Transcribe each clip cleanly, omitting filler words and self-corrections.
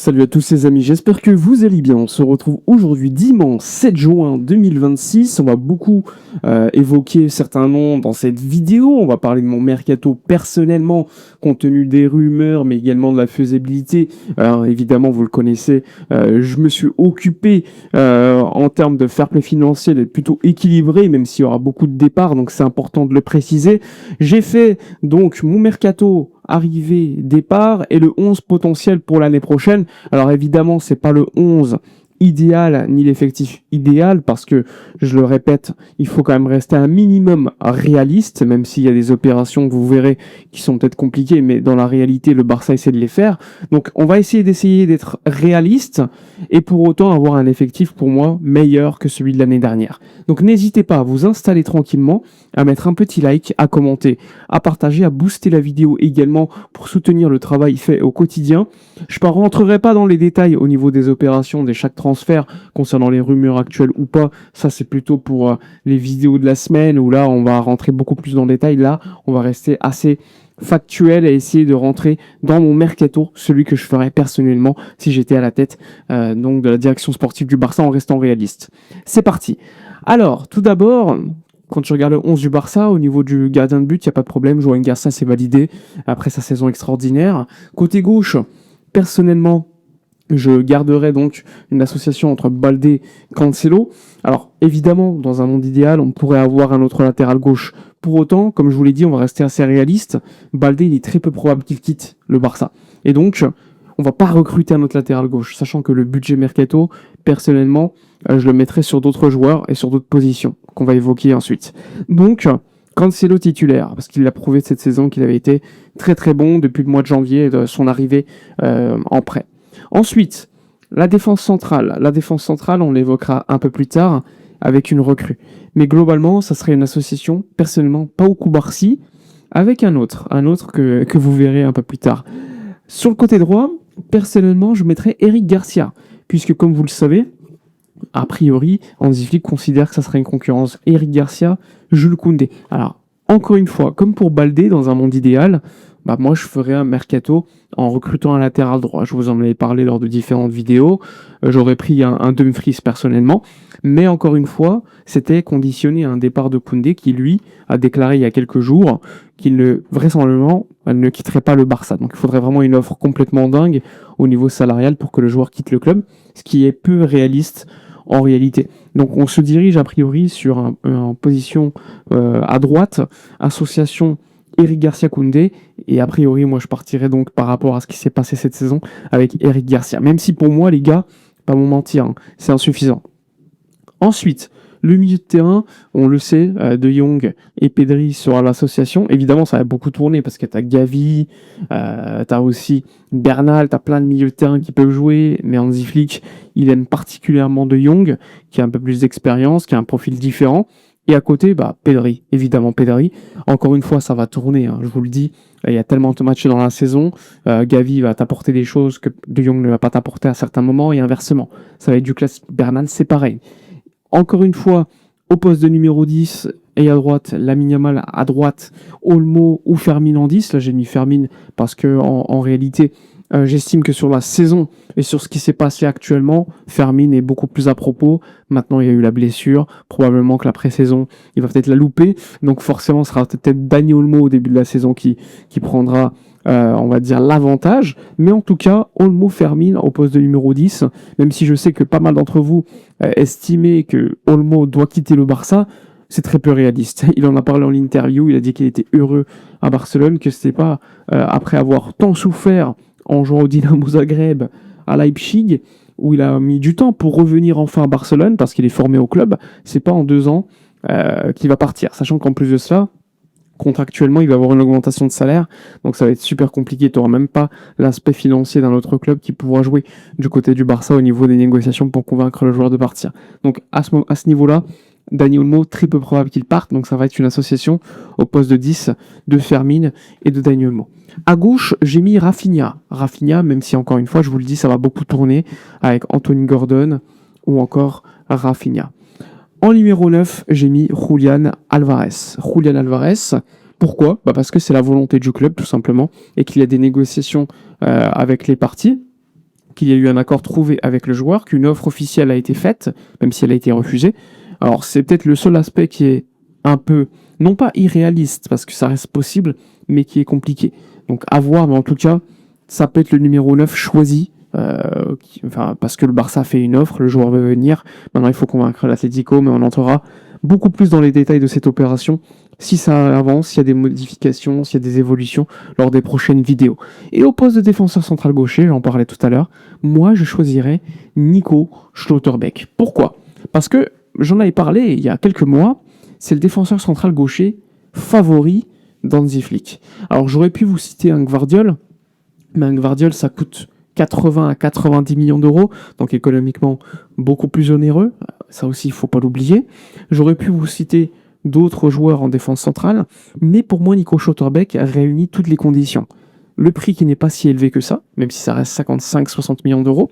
Salut à tous les amis, j'espère que vous allez bien. On se retrouve aujourd'hui dimanche 7 juin 2026. On va beaucoup évoquer certains noms dans cette vidéo. On va parler de mon mercato personnellement, compte tenu des rumeurs, mais également de la faisabilité. Alors, évidemment, vous le connaissez, je me suis occupé en termes de fair play financier d'être plutôt équilibré, même s'il y aura beaucoup de départs, donc c'est important de le préciser. J'ai fait donc mon mercato arrivée, départ et le 11 potentiel pour l'année prochaine. Alors évidemment, c'est pas le 11 idéal ni l'effectif idéal parce que, je le répète, il faut quand même rester un minimum réaliste, même s'il y a des opérations que vous verrez qui sont peut-être compliquées, mais dans la réalité, le Barça essaie de les faire. Donc on va essayer d'être réaliste et pour autant avoir un effectif pour moi meilleur que celui de l'année dernière. Donc n'hésitez pas à vous installer tranquillement, à mettre un petit like, à commenter, à partager, à booster la vidéo également pour soutenir le travail fait au quotidien. Je ne rentrerai pas dans les détails au niveau des opérations, de chaque transfert, concernant les rumeurs actuelles ou pas. Ça, c'est plutôt pour les vidéos de la semaine où là, on va rentrer beaucoup plus dans le détail. Là, on va rester assez factuel et essayer de rentrer dans mon mercato, celui que je ferais personnellement si j'étais à la tête donc de la direction sportive du Barça en restant réaliste. C'est parti. Alors, tout d'abord, quand tu regardes le 11 du Barça, au niveau du gardien de but, il n'y a pas de problème. Joan Garcia s'est validé après sa saison extraordinaire. Côté gauche, personnellement, je garderai donc une association entre Baldé et Cancelo. Alors, évidemment, dans un monde idéal, on pourrait avoir un autre latéral gauche. Pour autant, comme je vous l'ai dit, on va rester assez réaliste. Baldé, il est très peu probable qu'il quitte le Barça. Et donc, on va pas recruter un autre latéral gauche, sachant que le budget mercato, personnellement, je le mettrai sur d'autres joueurs et sur d'autres positions qu'on va évoquer ensuite. Donc, Cancelo titulaire, parce qu'il a prouvé cette saison qu'il avait été très très bon depuis le mois de janvier de son arrivée en prêt. Ensuite, la défense centrale. La défense centrale, on l'évoquera un peu plus tard avec une recrue. Mais globalement, ça serait une association, personnellement, pas au Koubarsi, avec un autre que vous verrez un peu plus tard. Sur le côté droit, personnellement, je mettrais Eric Garcia, puisque comme vous le savez, a priori, Hansi Flick considère que ça serait une concurrence Eric Garcia, Jules Koundé. Alors, encore une fois, comme pour Baldé, dans un monde idéal, moi je ferais un mercato en recrutant un latéral droit. Je vous en avais parlé lors de différentes vidéos. J'aurais pris un Dumfries personnellement. Mais encore une fois, c'était conditionné à un départ de Koundé qui, lui, a déclaré il y a quelques jours qu'il vraisemblablement, ne quitterait pas le Barça. Donc il faudrait vraiment une offre complètement dingue au niveau salarial pour que le joueur quitte le club, ce qui est peu réaliste en réalité. Donc on se dirige a priori sur une position à droite, association Eric Garcia Koundé, et a priori moi je partirais donc par rapport à ce qui s'est passé cette saison avec Eric Garcia, même si pour moi les gars, pas vous mentir, hein, c'est insuffisant. Ensuite, le milieu de terrain, on le sait, De Jong et Pedri sur l'association. Évidemment, ça va beaucoup tourner parce que tu as Gavi, tu as aussi Bernal, tu as plein de milieux de terrain qui peuvent jouer. Mais Hansi Flick, il aime particulièrement De Jong, qui a un peu plus d'expérience, qui a un profil différent. Et à côté, Pedri, évidemment Pedri. Encore une fois, ça va tourner, hein, je vous le dis. Il y a tellement de matchs dans la saison. Gavi va t'apporter des choses que De Jong ne va pas t'apporter à certains moments et inversement. Ça va être du classique. Bernal, c'est pareil. Encore une fois, au poste de numéro 10 et à droite, Lamine Yamal à droite, Olmo ou Fermin en 10. Là, j'ai mis Fermin parce que en réalité, j'estime que sur la saison et sur ce qui s'est passé actuellement, Fermin est beaucoup plus à propos. Maintenant, il y a eu la blessure. Probablement que la pré-saison, il va peut-être la louper. Donc forcément, ce sera peut-être Dani Olmo au début de la saison qui prendra on va dire l'avantage, mais en tout cas Olmo Fermin au poste de numéro 10, même si je sais que pas mal d'entre vous estimaient que Olmo doit quitter le Barça, c'est très peu réaliste. Il en a parlé en interview, il a dit qu'il était heureux à Barcelone, que c'était pas après avoir tant souffert en jouant au Dynamo Zagreb à Leipzig, où il a mis du temps pour revenir enfin à Barcelone, parce qu'il est formé au club, c'est pas en 2 ans qu'il va partir, sachant qu'en plus de ça, contractuellement, il va avoir une augmentation de salaire, donc ça va être super compliqué. Tu n'auras même pas l'aspect financier d'un autre club qui pourra jouer du côté du Barça au niveau des négociations pour convaincre le joueur de partir. Donc à ce niveau-là, Dani Olmo, très peu probable qu'il parte, donc ça va être une association au poste de 10 de Fermin et de Dani Olmo. À gauche, j'ai mis Rafinha. Rafinha, même si encore une fois, je vous le dis, ça va beaucoup tourner avec Anthony Gordon ou encore Rafinha. En numéro 9, j'ai mis Julián Álvarez. Julián Álvarez, pourquoi ? Parce que c'est la volonté du club, tout simplement, et qu'il y a des négociations avec les parties qu'il y a eu un accord trouvé avec le joueur, qu'une offre officielle a été faite, même si elle a été refusée. Alors c'est peut-être le seul aspect qui est un peu, non pas irréaliste, parce que ça reste possible, mais qui est compliqué. Donc à voir, mais en tout cas, ça peut être le numéro 9 choisi, parce que le Barça fait une offre, le joueur veut venir. Maintenant, il faut convaincre l'Atlético, mais on entrera beaucoup plus dans les détails de cette opération si ça avance, s'il y a des modifications, s'il y a des évolutions lors des prochaines vidéos. Et au poste de défenseur central gaucher, j'en parlais tout à l'heure, moi je choisirais Nico Schlotterbeck. Pourquoi ? Parce que j'en avais parlé il y a quelques mois, c'est le défenseur central gaucher favori d'Hansi Flick. Alors j'aurais pu vous citer un Gvardiol, mais un Gvardiol ça coûte 80 à 90 millions d'euros, donc économiquement beaucoup plus onéreux, ça aussi il ne faut pas l'oublier. J'aurais pu vous citer d'autres joueurs en défense centrale, mais pour moi Nico Schlotterbeck réunit toutes les conditions. Le prix qui n'est pas si élevé que ça, même si ça reste 55-60 millions d'euros,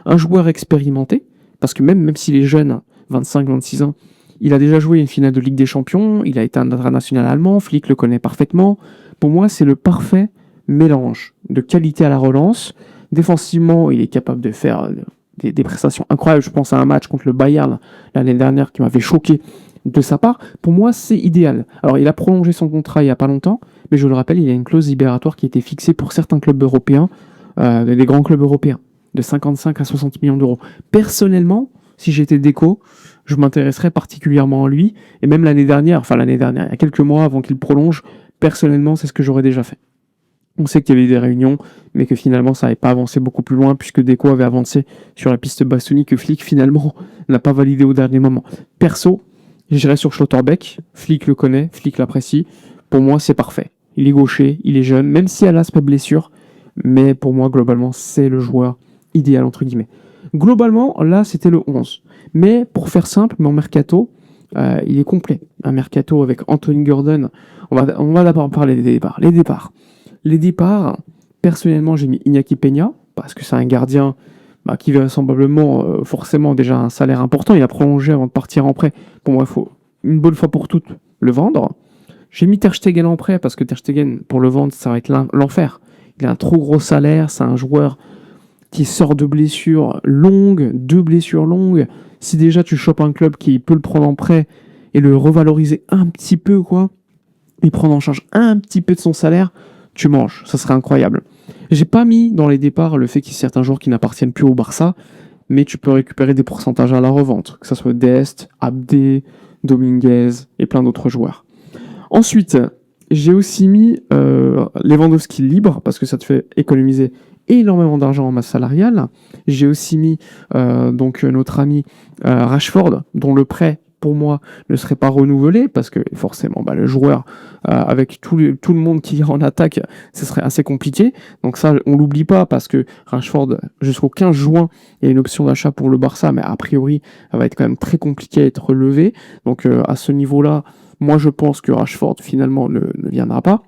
un joueur expérimenté, parce que même s'il est jeune, 25-26 ans, il a déjà joué une finale de Ligue des Champions, il a été un international allemand, Flick le connaît parfaitement. Pour moi, c'est le parfait mélange de qualité à la relance. Défensivement, il est capable de faire des prestations incroyables. Je pense à un match contre le Bayern l'année dernière qui m'avait choqué de sa part. Pour moi, c'est idéal. Alors, il a prolongé son contrat il n'y a pas longtemps, mais je le rappelle, il y a une clause libératoire qui a été fixée pour certains clubs européens, des grands clubs européens, de 55 à 60 millions d'euros. Personnellement, si j'étais Deco, je m'intéresserais particulièrement à lui. Et même l'année dernière, il y a quelques mois avant qu'il prolonge, personnellement, c'est ce que j'aurais déjà fait. On sait qu'il y avait des réunions, mais que finalement, ça n'avait pas avancé beaucoup plus loin, puisque Deco avait avancé sur la piste Bastoni, que Flick, finalement, n'a pas validé au dernier moment. Perso, j'irais sur Schlotterbeck. Flick le connaît, Flick l'apprécie. Pour moi, c'est parfait. Il est gaucher, il est jeune, même si elle a l'aspect blessure, mais pour moi, globalement, c'est le joueur idéal, entre guillemets. Globalement, là, c'était le 11. Mais pour faire simple, mon mercato, il est complet. Un mercato avec Anthony Gordon. On va d'abord parler des départs. Les départs, personnellement, j'ai mis Iñaki Peña, parce que c'est un gardien qui vraisemblablement, forcément, déjà un salaire important. Il a prolongé avant de partir en prêt. Pour moi, il faut une bonne fois pour toutes le vendre. J'ai mis Ter Stegen en prêt, parce que Ter Stegen, pour le vendre, ça va être l'enfer. Il a un trop gros salaire, c'est un joueur qui sort de blessures longues, 2 blessures longues. Si déjà tu chopes un club qui peut le prendre en prêt et le revaloriser un petit peu, et prendre en charge un petit peu de son salaire, tu manges. Ça serait incroyable. J'ai pas mis dans les départs le fait qu'il y ait certains joueurs qui n'appartiennent plus au Barça, mais tu peux récupérer des pourcentages à la revente, que ce soit Dest, Abdé, Dominguez et plein d'autres joueurs. Ensuite, j'ai aussi mis Lewandowski libre, parce que ça te fait économiser énormément d'argent en masse salariale. J'ai aussi mis notre ami Rashford, dont le prêt, pour moi, ne serait pas renouvelé, parce que forcément, le joueur, avec tout le monde qui est en attaque, ce serait assez compliqué. Donc ça, on l'oublie pas, parce que Rashford, jusqu'au 15 juin, il y a une option d'achat pour le Barça, mais a priori, ça va être quand même très compliqué à être relevé. Donc à ce niveau-là, moi je pense que Rashford, finalement, ne viendra pas.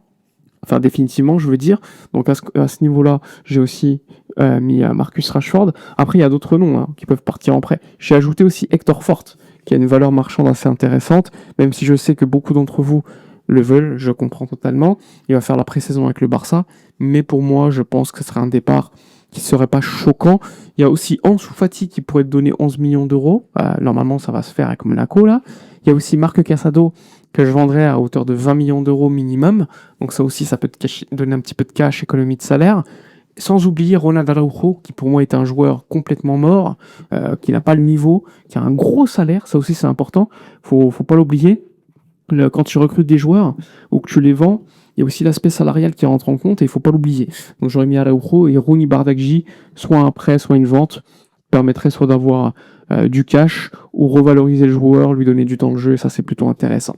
Enfin, définitivement, je veux dire. Donc, à ce niveau-là, j'ai aussi mis Marcus Rashford. Après, il y a d'autres noms qui peuvent partir en prêt. J'ai ajouté aussi Hector Fort, qui a une valeur marchande assez intéressante, même si je sais que beaucoup d'entre vous le veulent, je comprends totalement. Il va faire la pré-saison avec le Barça, mais pour moi, je pense que ce serait un départ qui ne serait pas choquant. Il y a aussi Ansu Fati qui pourrait te donner 11 millions d'euros. Normalement, ça va se faire avec Monaco, là. Il y a aussi Marc Casado, que je vendrais à hauteur de 20 millions d'euros minimum. Donc ça aussi, ça peut te donner un petit peu de cash, économie de salaire. Sans oublier Ronald Araujo, qui pour moi est un joueur complètement mort, qui n'a pas le niveau, qui a un gros salaire. Ça aussi, c'est important. Faut pas l'oublier. Quand tu recrutes des joueurs ou que tu les vends, il y a aussi l'aspect salarial qui rentre en compte et il faut pas l'oublier. Donc j'aurais mis Araujo et Rooney Bardghji, soit un prêt, soit une vente, permettrait soit d'avoir du cash ou revaloriser le joueur, lui donner du temps de jeu, et ça c'est plutôt intéressant.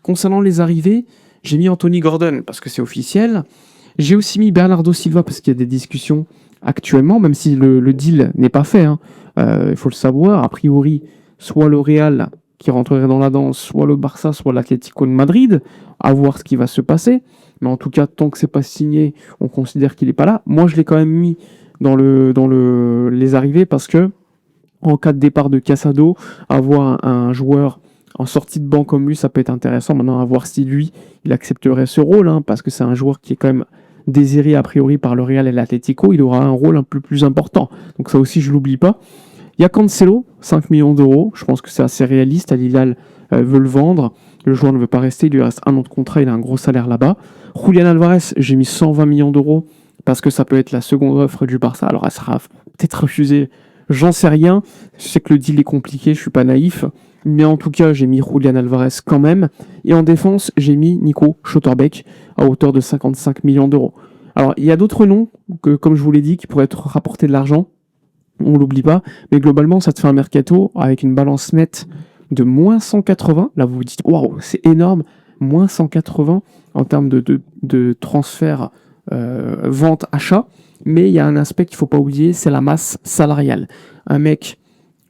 Concernant les arrivées, j'ai mis Anthony Gordon parce que c'est officiel. J'ai aussi mis Bernardo Silva parce qu'il y a des discussions actuellement, même si le deal n'est pas fait. Il faut le savoir. A priori, soit le Real qui rentrerait dans la danse, soit le Barça, soit l'Atlético de Madrid. À voir ce qui va se passer. Mais en tout cas, tant que c'est pas signé, on considère qu'il n'est pas là. Moi, je l'ai quand même mis dans les arrivées parce que en cas de départ de Casado, avoir un joueur en sortie de banc comme lui, ça peut être intéressant. Maintenant, à voir si lui, il accepterait ce rôle, parce que c'est un joueur qui est quand même désiré a priori par le Real et l'Atlético, il aura un rôle un peu plus important. Donc ça aussi, je l'oublie pas. Il y a Cancelo, 5 millions d'euros. Je pense que c'est assez réaliste. Al Hilal veut le vendre. Le joueur ne veut pas rester. Il lui reste un an de contrat. Il a un gros salaire là-bas. Julian Alvarez, j'ai mis 120 millions d'euros parce que ça peut être la seconde offre du Barça. Alors elle sera peut-être refusée. J'en sais rien. Je sais que le deal est compliqué. Je suis pas naïf. Mais en tout cas, j'ai mis Julian Alvarez quand même. Et en défense, j'ai mis Nico Schlotterbeck à hauteur de 55 millions d'euros. Alors, il y a d'autres noms, que, comme je vous l'ai dit, qui pourraient être rapportés de l'argent. On l'oublie pas. Mais globalement, ça te fait un mercato avec une balance nette de moins 180. Là, vous vous dites, waouh, c'est énorme. Moins 180 en termes de transfert, vente, achat. Mais il y a un aspect qu'il ne faut pas oublier, c'est la masse salariale. Un mec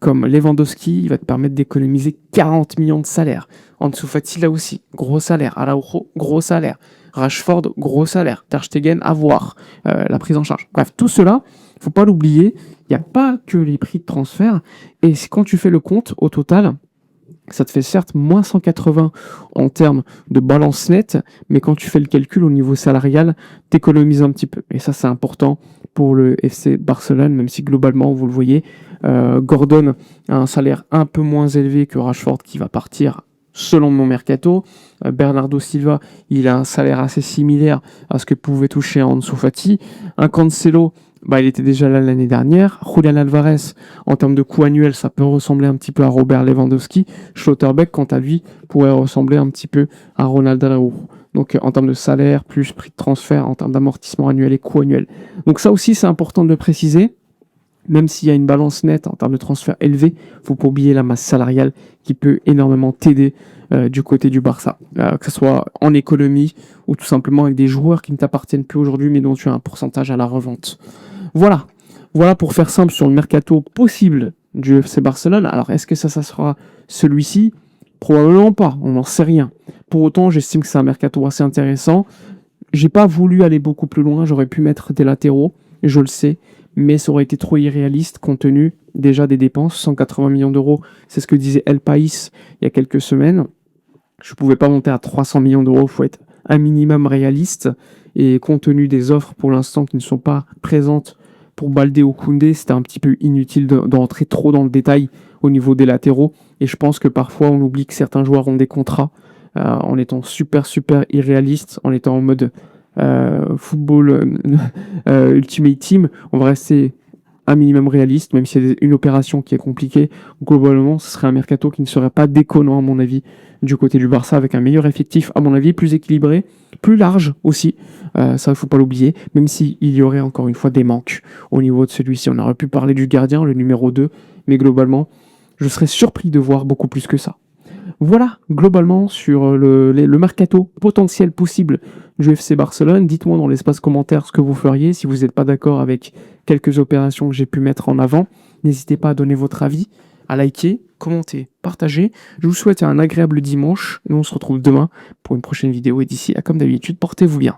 comme Lewandowski, il va te permettre d'économiser 40 millions de salaire. Ansu Fati, là aussi, gros salaire. Araujo, gros salaire. Rashford, gros salaire. Ter Stegen, à voir. La prise en charge. Bref, tout cela, il ne faut pas l'oublier. Il n'y a pas que les prix de transfert. Et quand tu fais le compte, au total, ça te fait certes moins 180 en termes de balance nette, mais quand tu fais le calcul au niveau salarial, t'économises un petit peu. Et ça, c'est important pour le FC Barcelone, même si globalement, vous le voyez, Gordon a un salaire un peu moins élevé que Rashford qui va partir selon mon mercato. Bernardo Silva, il a un salaire assez similaire à ce que pouvait toucher Ansu Fati. Un Cancelo, il était déjà là l'année dernière. Julian Alvarez, en termes de coût annuel, ça peut ressembler un petit peu à Robert Lewandowski. Schlotterbeck, quant à lui, pourrait ressembler un petit peu à Ronald Araujo. Donc en termes de salaire, plus prix de transfert, en termes d'amortissement annuel et coût annuel. Donc ça aussi, c'est important de le préciser. Même s'il y a une balance nette en termes de transfert élevé, il ne faut pas oublier la masse salariale qui peut énormément t'aider du côté du Barça. Que ce soit en économie ou tout simplement avec des joueurs qui ne t'appartiennent plus aujourd'hui mais dont tu as un pourcentage à la revente. Voilà pour faire simple sur le mercato possible du FC Barcelone. Alors est-ce que ça sera celui-ci ? Probablement pas, on n'en sait rien. Pour autant, j'estime que c'est un mercato assez intéressant. J'ai pas voulu aller beaucoup plus loin, j'aurais pu mettre des latéraux, je le sais, mais ça aurait été trop irréaliste compte tenu déjà des dépenses. 180 millions d'euros, c'est ce que disait El País il y a quelques semaines. Je ne pouvais pas monter à 300 millions d'euros, il faut être un minimum réaliste. Et compte tenu des offres pour l'instant qui ne sont pas présentes pour Baldé ou Koundé, c'était un petit peu inutile d'entrer trop dans le détail au niveau des latéraux. Et je pense que parfois on oublie que certains joueurs ont des contrats en étant super irréaliste, en étant en mode football Ultimate Team. On va rester un minimum réaliste, même s'il y a une opération qui est compliquée. Globalement, ce serait un mercato qui ne serait pas déconnant, à mon avis, du côté du Barça, avec un meilleur effectif, à mon avis, plus équilibré, plus large aussi. Ça, il ne faut pas l'oublier, même s'il y aurait encore une fois des manques au niveau de celui-ci. On aurait pu parler du gardien, le numéro 2, mais globalement, je serais surpris de voir beaucoup plus que ça. Voilà, globalement, sur le mercato potentiel possible du FC Barcelone. Dites-moi dans l'espace commentaire ce que vous feriez. Si vous n'êtes pas d'accord avec quelques opérations que j'ai pu mettre en avant, n'hésitez pas à donner votre avis, à liker, commenter, partager. Je vous souhaite un agréable dimanche et on se retrouve demain pour une prochaine vidéo. Et d'ici là, comme d'habitude, portez-vous bien.